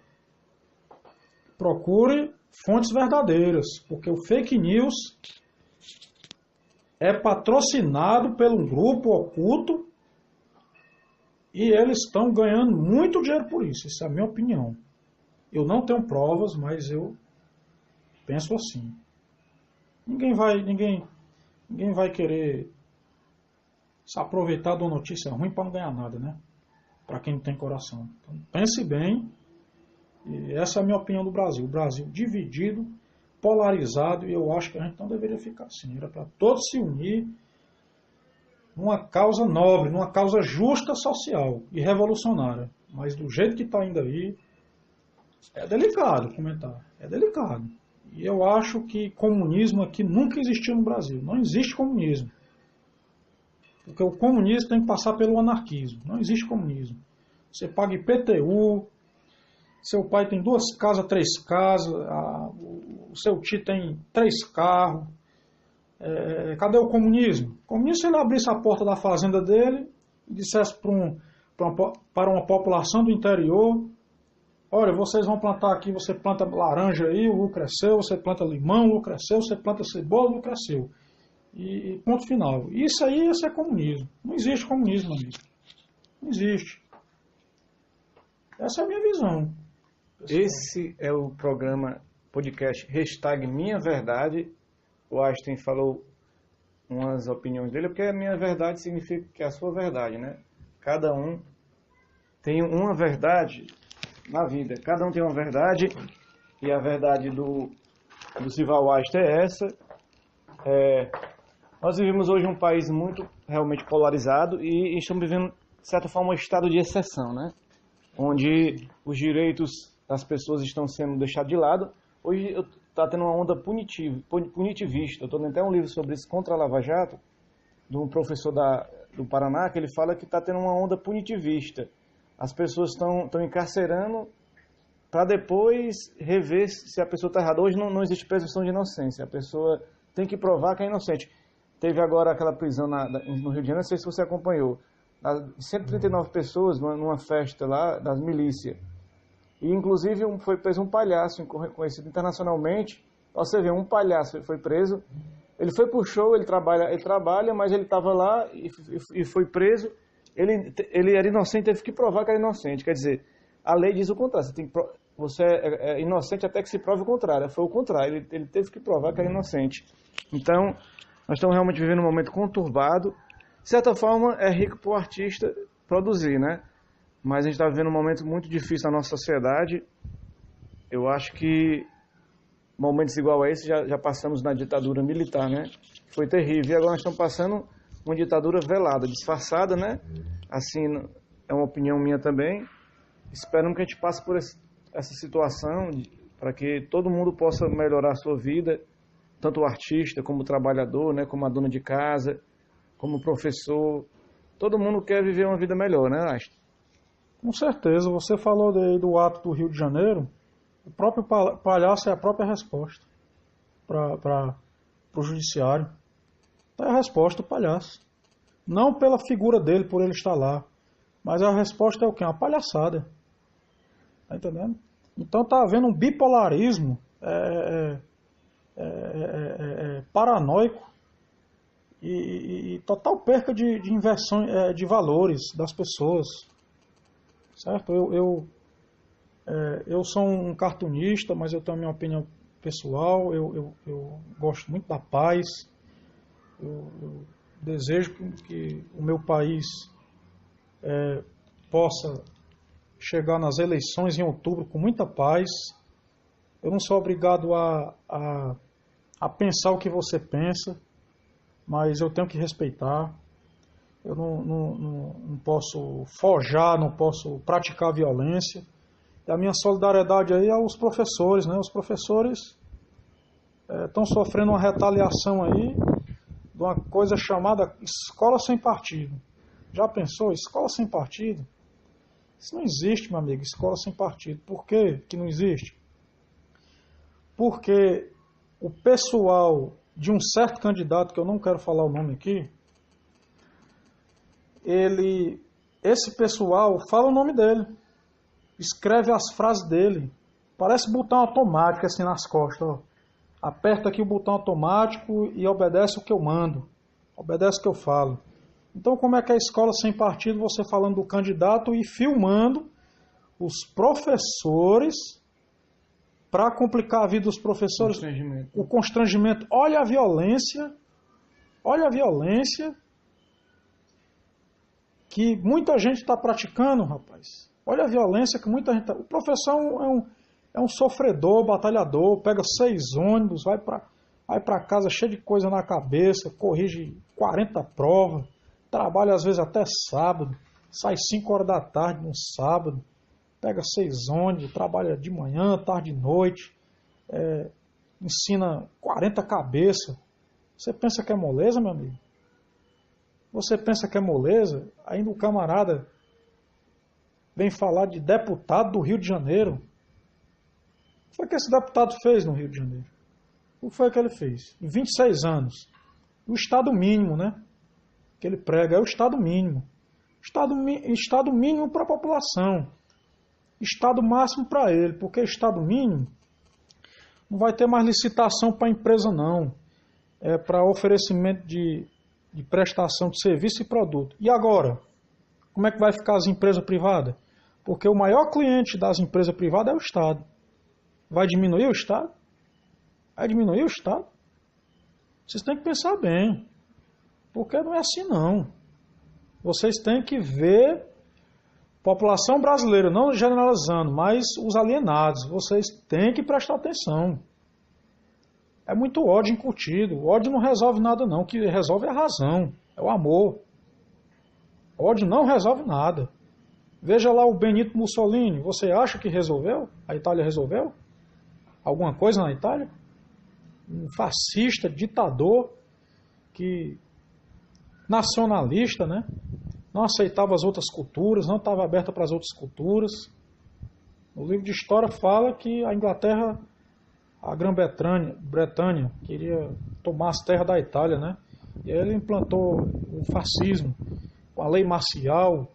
Procure fontes verdadeiras, porque o fake news é patrocinado por um grupo oculto e eles estão ganhando muito dinheiro por isso. Essa é a minha opinião. Eu não tenho provas, mas eu penso assim. Ninguém vai querer se aproveitar de uma notícia ruim para não ganhar nada, né? Para quem não tem coração. Então, pense bem. E essa é a minha opinião do Brasil. O Brasil dividido, polarizado, e eu acho que a gente não deveria ficar assim. Era para todos se unir numa causa nobre, numa causa justa social e revolucionária. Mas do jeito que está indo aí, é delicado comentar. É delicado. E eu acho que comunismo aqui nunca existiu no Brasil. Não existe comunismo. Porque o comunismo tem que passar pelo anarquismo. Não existe comunismo. Você paga IPTU, seu pai tem 2 casas, 3 casas, o seu tio tem 3 carros. Cadê o comunismo? O comunismo, se ele abrisse a porta da fazenda dele e dissesse para uma população do interior: olha, vocês vão plantar aqui, você planta laranja aí, o lucro é seu, você planta limão, o lucro é seu, você planta cebola, o lucro é seu. E ponto final. Isso aí é comunismo. Não existe comunismo, amigo. Não existe. Essa é a minha visão. Pessoal. Esse é o programa podcast #Minha Verdade. O Einstein falou umas opiniões dele, porque a minha verdade significa que é a sua verdade, né? Cada um tem uma verdade na vida. Cada um tem uma verdade, e a verdade do Sival Einstein é essa. Nós vivemos hoje um país muito realmente polarizado e estamos vivendo, de certa forma, um estado de exceção, né? Onde os direitos das pessoas estão sendo deixados de lado. Hoje está tendo uma onda punitivista. Eu estou lendo até um livro sobre isso, contra a Lava Jato, de um professor do Paraná, que ele fala que está tendo uma onda punitivista. As pessoas estão encarcerando para depois rever se a pessoa está errada. Hoje não existe presunção de inocência. A pessoa tem que provar que é inocente. Teve agora aquela prisão no Rio de Janeiro, não sei se você acompanhou, 139 pessoas numa festa lá das milícias. E inclusive foi preso um palhaço conhecido internacionalmente. Você vê, um palhaço foi preso. Ele foi pro show, ele trabalha, mas ele estava lá e foi preso. Ele era inocente, teve que provar que era inocente. Quer dizer, a lei diz o contrário. Você é inocente até que se prove o contrário. Foi o contrário, ele teve que provar que era inocente. Então, nós estamos realmente vivendo um momento conturbado. De certa forma, é rico para o artista produzir, né? Mas a gente está vivendo um momento muito difícil na nossa sociedade. Eu acho que momentos igual a esse já passamos na ditadura militar, né? Foi terrível. E agora nós estamos passando uma ditadura velada, disfarçada, né? Assim, é uma opinião minha também. Esperamos que a gente passe por essa situação para que todo mundo possa melhorar a sua vida, tanto o artista como o trabalhador, né? Como a dona de casa, como o professor. Todo mundo quer viver uma vida melhor, né, Astro? Com certeza. Você falou do ato do Rio de Janeiro. O próprio palhaço é a própria resposta. O para o judiciário. Então é a resposta do palhaço. Não pela figura dele, por ele estar lá. Mas a resposta é o quê? Uma palhaçada. Tá entendendo? Então tá havendo um bipolarismo paranoico e total perca de inversão de valores das pessoas. Certo? Eu sou um cartunista, mas eu tenho a minha opinião pessoal. Eu gosto muito da paz. Eu desejo que o meu país possa chegar nas eleições em outubro com muita paz. Eu não sou obrigado a pensar o que você pensa, mas eu tenho que respeitar. Eu não posso forjar, não posso praticar violência. E a minha solidariedade aí é aos professores, né? Os professores estão sofrendo uma retaliação aí de uma coisa chamada escola sem partido. Já pensou? Escola sem partido? Isso não existe, meu amigo, escola sem partido. Por que que não existe? Porque o pessoal de um certo candidato, que eu não quero falar o nome aqui, esse pessoal fala o nome dele, escreve as frases dele, parece botão automático assim nas costas, ó. Aperta aqui o botão automático e obedece o que eu mando, obedece o que eu falo. Então como é que é a escola sem partido, você falando do candidato e filmando os professores para complicar a vida dos professores? O constrangimento. Olha a violência que muita gente está praticando, rapaz. Olha a violência que muita gente está... O professor é um sofredor, batalhador, pega 6 ônibus, vai para casa cheio de coisa na cabeça, corrige 40 provas, trabalha às vezes até sábado, sai 5 horas da tarde no sábado, pega 6 ônibus, trabalha de manhã, tarde e noite, ensina 40 cabeças. Você pensa que é moleza, meu amigo? Você pensa que é moleza? Ainda o camarada vem falar de deputado do Rio de Janeiro. O que foi que esse deputado fez no Rio de Janeiro? O que foi que ele fez? Em 26 anos. O Estado mínimo, né? Que ele prega é o Estado mínimo. Estado mínimo para a população. Estado máximo para ele. Porque Estado mínimo não vai ter mais licitação para a empresa, não. É para oferecimento de prestação de serviço e produto. E agora? Como é que vai ficar as empresas privadas? Porque o maior cliente das empresas privadas é o Estado. Vai diminuir o Estado? Vai diminuir o Estado? Vocês têm que pensar bem. Porque não é assim, não. Vocês têm que ver população brasileira, não generalizando, mas os alienados. Vocês têm que prestar atenção. É muito ódio incutido. O ódio não resolve nada, não. O que resolve é a razão, é o amor. O ódio não resolve nada. Veja lá o Benito Mussolini. Você acha que resolveu? A Itália resolveu? Alguma coisa na Itália? Um fascista, ditador, que nacionalista, né? Não aceitava as outras culturas, não estava aberta para as outras culturas. O livro de história fala que a Inglaterra, a Grã-Bretanha, queria tomar as terras da Itália, né? E aí ele implantou o fascismo com a lei marcial.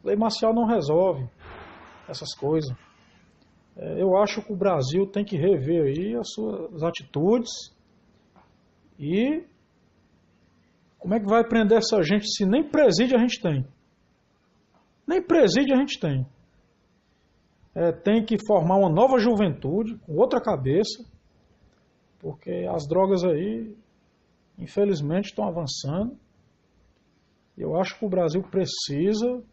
A lei marcial não resolve essas coisas. Eu acho que o Brasil tem que rever aí as suas atitudes e como é que vai prender essa gente se nem presídio a gente tem? Nem presídio a gente tem. Tem que formar uma nova juventude com outra cabeça, porque as drogas aí, infelizmente, estão avançando. Eu acho que o Brasil precisa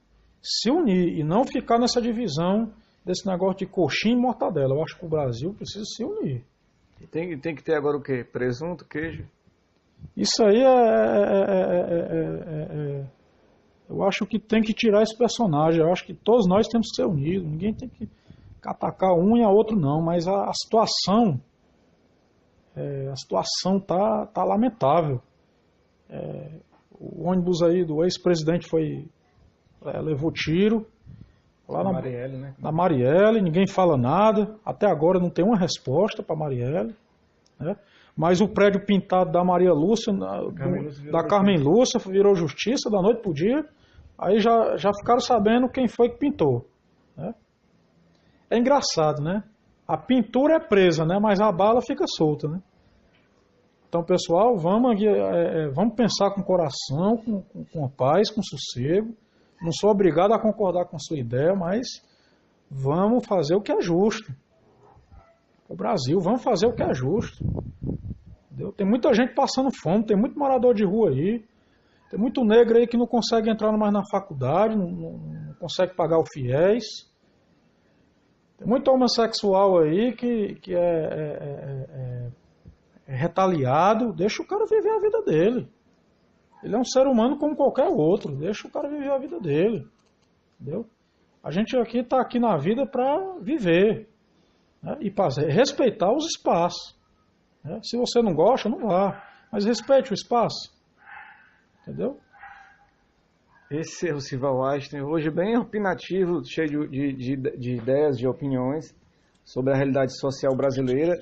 se unir e não ficar nessa divisão desse negócio de coxinha e mortadela. Eu acho que o Brasil precisa se unir. E tem que ter agora o quê? Presunto, queijo? Isso aí eu acho que tem que tirar esse personagem. Eu acho que todos nós temos que ser unidos. Ninguém tem que atacar um e a outro, não. Mas a situação tá lamentável. O ônibus aí do ex-presidente levou tiro lá na Marielle, né? Na Marielle, ninguém fala nada. Até agora não tem uma resposta para Marielle, né? Mas o prédio pintado da Maria Lúcia, da Carmen Lúcia, virou justiça da noite pro dia. Aí já ficaram sabendo quem foi que pintou, né? É engraçado, né? A pintura é presa, né? Mas a bala fica solta, né? Então, pessoal, vamos pensar com coração, com paz, com sossego. Não sou obrigado a concordar com a sua ideia, mas vamos fazer o que é justo. O Brasil, vamos fazer o que é justo. Entendeu? Tem muita gente passando fome, tem muito morador de rua aí, tem muito negro aí que não consegue entrar mais na faculdade, não consegue pagar o fiéis. Tem muito homossexual aí que é retaliado. Deixa o cara viver a vida dele. Ele é um ser humano como qualquer outro. Deixa o cara viver a vida dele. Entendeu? A gente aqui está aqui na vida para viver, né? E para respeitar os espaços, né? Se você não gosta, não vá. Mas respeite o espaço. Entendeu? Esse é o Sival Einstein, hoje bem opinativo, cheio de ideias, de opiniões sobre a realidade social brasileira.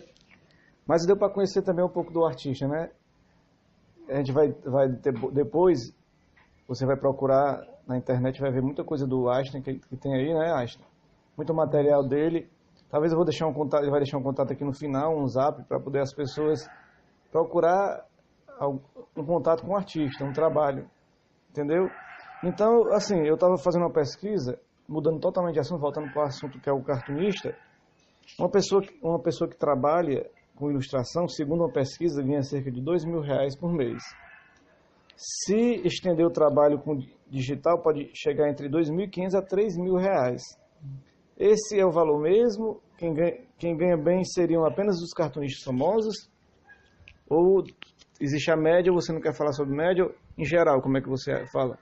Mas deu para conhecer também um pouco do artista, né? A gente vai ter, depois, você vai procurar na internet, vai ver muita coisa do Einstein que tem aí, né, Einstein? Muito material dele. Talvez eu vou deixar um contato, ele vai deixar um contato aqui no final, um zap, para poder as pessoas procurar um contato com o artista, um trabalho, entendeu? Então, assim, eu estava fazendo uma pesquisa, mudando totalmente de assunto, voltando para o assunto que é o cartunista. Uma pessoa que trabalha com ilustração, segundo uma pesquisa, ganha cerca de R$2.000 por mês. Se estender o trabalho com digital, pode chegar entre R$2.500 a R$3.000. Esse é o valor mesmo? Quem ganha bem seriam apenas os cartunistas famosos? Ou existe a média, você não quer falar sobre média? Em geral, como é que você fala?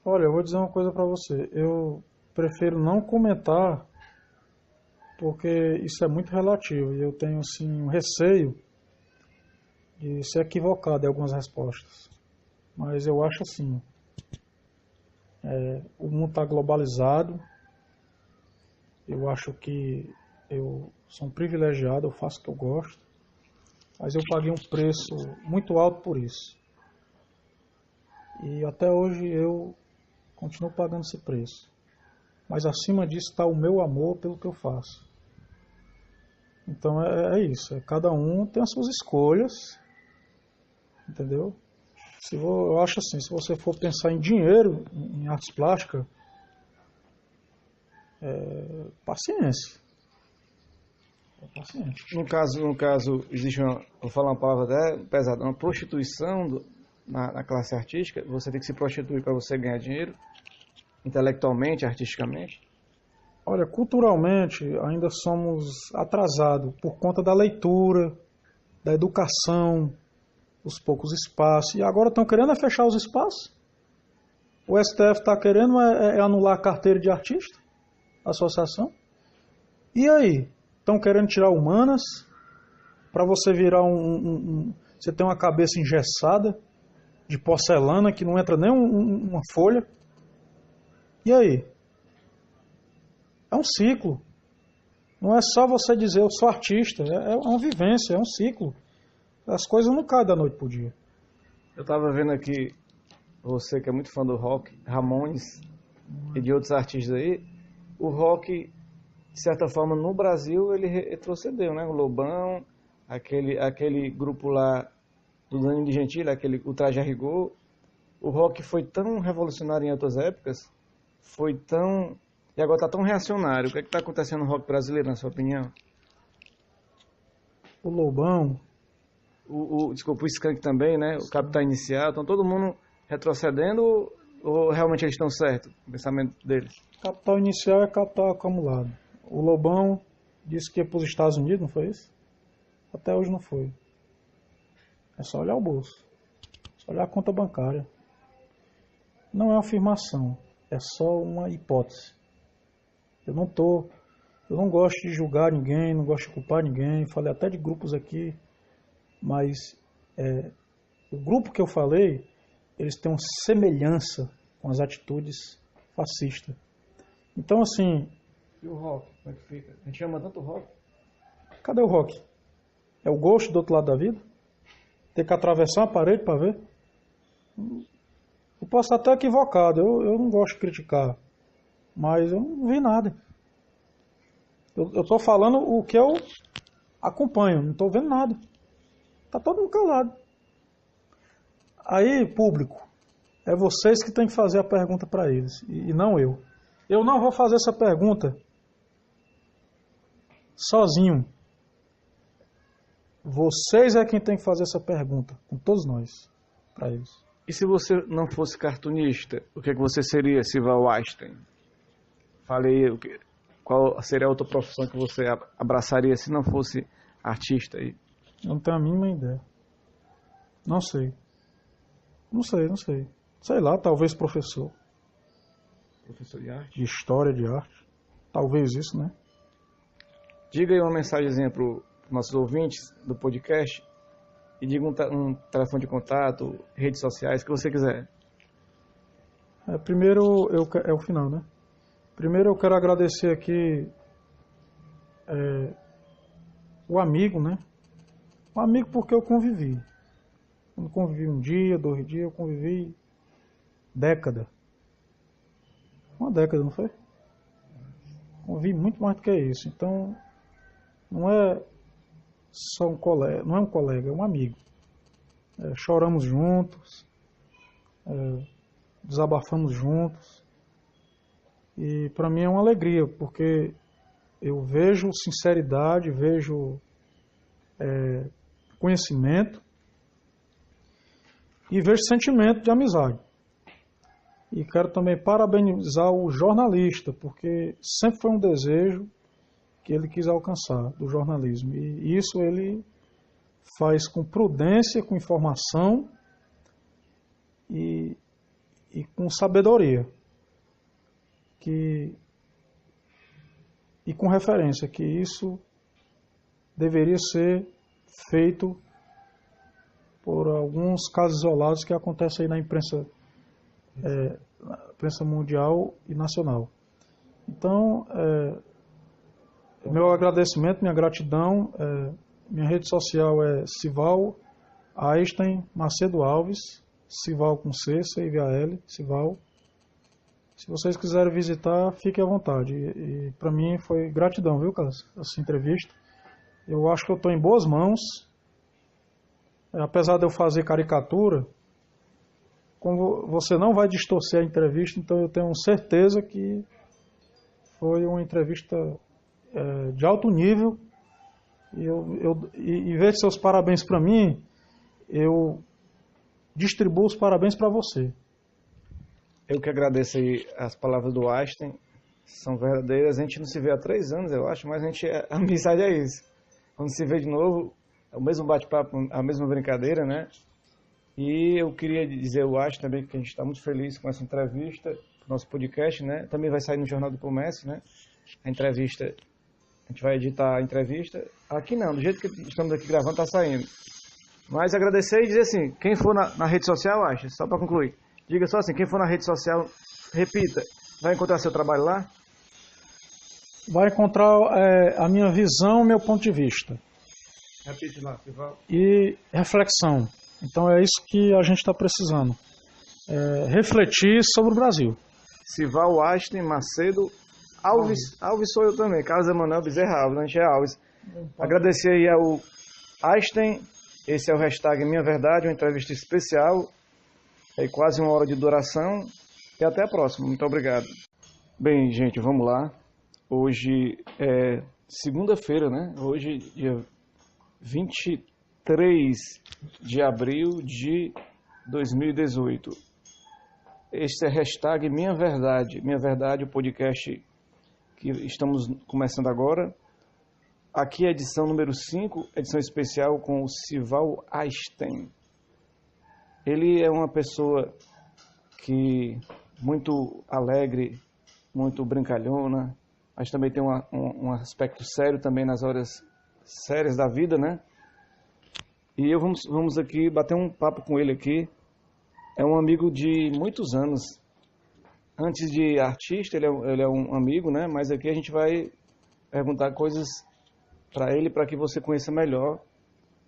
Olha, eu vou dizer uma coisa para você. Eu prefiro não comentar, porque isso é muito relativo. E eu tenho, assim, um receio de ser equivocado em algumas respostas. Mas eu acho assim, o mundo está globalizado. Eu acho que eu sou um privilegiado, eu faço o que eu gosto. Mas eu paguei um preço muito alto por isso. E até hoje eu continuo pagando esse preço. Mas acima disso está o meu amor pelo que eu faço. Então é isso. Cada um tem as suas escolhas. Entendeu? Eu acho assim, se você for pensar em dinheiro, em artes plásticas, paciência. No caso, existe vou falar uma palavra até pesada, uma prostituição na classe artística. Você tem que se prostituir para você ganhar dinheiro, intelectualmente, artisticamente. Olha, culturalmente ainda somos atrasados por conta da leitura, da educação, os poucos espaços. E agora estão querendo fechar os espaços. O STF está querendo anular a carteira de artista, a associação. E aí? Estão querendo tirar humanas para você virar você tem uma cabeça engessada de porcelana que não entra nem uma folha. E aí? É um ciclo. Não é só você dizer eu sou artista, é uma vivência, é um ciclo. As coisas não caem da noite pro dia. Eu estava vendo aqui, você que é muito fã do rock, Ramones e de outros artistas aí, o rock, de certa forma, no Brasil, ele retrocedeu, né? O Lobão, aquele grupo lá do Danilo de Gentili, o Traje a Rigor. O rock foi tão revolucionário em outras épocas, e agora está tão reacionário. O que é que está acontecendo no rock brasileiro, na sua opinião? O Lobão... Desculpa, o Skank também, né? O Capital Inicial. Estão todo mundo retrocedendo ou realmente eles estão certos? O pensamento deles? Capital Inicial é capital acumulado. O Lobão disse que ia para os Estados Unidos, não foi isso? Até hoje não foi. É só olhar o bolso. É só olhar a conta bancária. Não é uma afirmação. É só uma hipótese. Eu não gosto de julgar ninguém, não gosto de culpar ninguém. Falei até de grupos aqui. Mas o grupo que eu falei, eles têm uma semelhança com as atitudes fascistas. Então, assim... E o rock, como é que fica? A gente chama tanto rock. Cadê o rock? É o gosto do outro lado da vida? Ter que atravessar uma parede para ver? Eu posso estar até equivocado, eu não gosto de criticar, mas eu não vi nada. Eu estou falando o que eu acompanho, não estou vendo nada. Está todo mundo calado. Aí, público, é vocês que têm que fazer a pergunta para eles, e não eu. Eu não vou fazer essa pergunta sozinho. Vocês é quem tem que fazer essa pergunta, com todos nós, para eles. E se você não fosse cartunista, o que é que você seria, Sival Einstein? Fale aí, qual seria a outra profissão que você abraçaria se não fosse artista aí? Eu não tenho a mínima ideia. Não sei. Não sei. Sei lá, talvez professor. Professor de arte? De história, de arte. Talvez isso, né? Diga aí uma mensagenzinha para os nossos ouvintes do podcast e diga um telefone de contato, redes sociais, que você quiser. Primeiro, é o final, né? Primeiro eu quero agradecer aqui o amigo, né? O amigo porque eu convivi. Eu não convivi um dia, 2 dias, eu convivi década. Uma década, não foi? Convivi muito mais do que isso. Então, não é só um colega, não é um colega, é um amigo. Choramos juntos, desabafamos juntos. E para mim é uma alegria, porque eu vejo sinceridade, vejo conhecimento e vejo sentimento de amizade. E quero também parabenizar o jornalista, porque sempre foi um desejo que ele quis alcançar do jornalismo. E isso ele faz com prudência, com informação e com sabedoria. E com referência, que isso deveria ser feito por alguns casos isolados que acontecem aí na imprensa mundial e nacional. Então, meu agradecimento, minha gratidão, minha rede social é Sival Einstein Macedo Alves, Sival com C, C-I-V-A-L, Sival. Se vocês quiserem visitar, fiquem à vontade. E para mim foi gratidão, viu, Carlos, essa entrevista. Eu acho que eu estou em boas mãos. Apesar de eu fazer caricatura, como você não vai distorcer a entrevista, então eu tenho certeza que foi uma entrevista de alto nível. E em vez de seus parabéns para mim, eu distribuo os parabéns para você. Eu que agradeço aí as palavras do Einstein, são verdadeiras. A gente não se vê há 3 anos, eu acho, mas a amizade é isso. Quando se vê de novo, é o mesmo bate-papo, a mesma brincadeira, né? E eu queria dizer ao Einstein também que a gente está muito feliz com essa entrevista, nosso podcast, né? Também vai sair no Jornal do Comércio, né? A entrevista, a gente vai editar a entrevista. Aqui não, do jeito que estamos aqui gravando, está saindo. Mas agradecer e dizer assim, quem for na rede social, Einstein, só para concluir, diga só assim, quem for na rede social, repita, vai encontrar seu trabalho lá? Vai encontrar a minha visão, meu ponto de vista. Repite lá, Sival. E reflexão. Então é isso que a gente está precisando. Refletir sobre o Brasil. Sival Einstein Macedo Alves. Alves sou eu também, Carlos Emanuel Bezerra Alves, a gente é Alves. Agradecer aí ao Einstein, esse é o hashtag Minha Verdade, uma entrevista especial, quase 1 hora de duração, e até a próxima, muito obrigado. Bem, gente, vamos lá. Hoje é segunda-feira, né? Hoje, dia 23 de abril de 2018. Este é hashtag Minha Verdade, o podcast que estamos começando agora. Aqui é a edição número 5, edição especial com o Sival Einstein. Ele é uma pessoa que muito alegre, muito brincalhona, mas também tem um aspecto sério também nas horas sérias da vida, né? E vamos aqui bater um papo com ele aqui. É um amigo de muitos anos. Antes de artista, ele é um amigo, né? Mas aqui a gente vai perguntar coisas para ele, para que você conheça melhor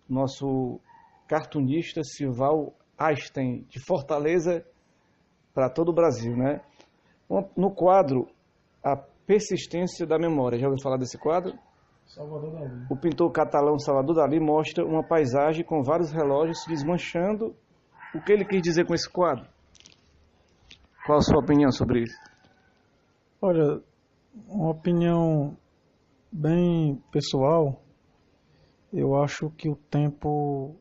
nosso cartunista Sival Einstein, de Fortaleza para todo o Brasil, né? No quadro A Persistência da Memória, já ouviu falar desse quadro? Salvador Dalí. O pintor catalão Salvador Dalí mostra uma paisagem com vários relógios se desmanchando. O que ele quis dizer com esse quadro? Qual a sua opinião sobre isso? Olha, uma opinião bem pessoal, eu acho que o tempo